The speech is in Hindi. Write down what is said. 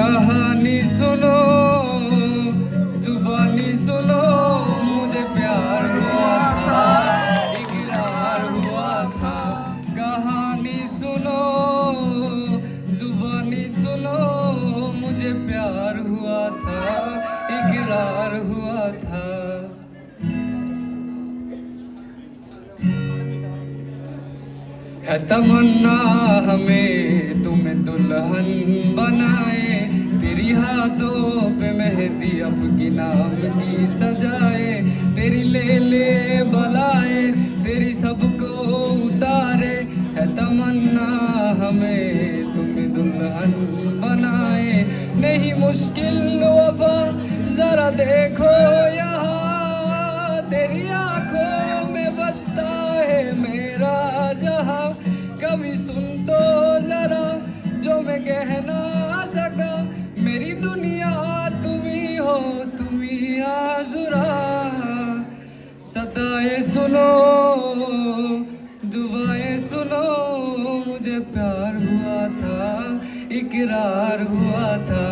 कहानी सुनो, जुबानी सुनो, मुझे प्यार हुआ था, इकरार हुआ था। कहानी सुनो, जुबानी सुनो, मुझे प्यार हुआ था, इकरार हुआ था। है तमन्ना हमें तुम्हें दुल्हन बनाए, तेरी हाथों पे मेहंदी अपनी नाम की सजाए, तेरी ले ले बलाए, तेरी सबको उतारे। है तमन्ना हमें तुम्हें दुल्हन बनाए, नहीं मुश्किल वफा जरा देखो यहाँ, तेरी आंखों में बसता है मेरा जहां। कभी सुन तो जरा जो मैं कह ना सका, मेरी दुनिया तुम्ही हो, तुम्ही आजुरा। सदाएं सुनो, दुआएं सुनो, मुझे प्यार हुआ था, इकरार हुआ था।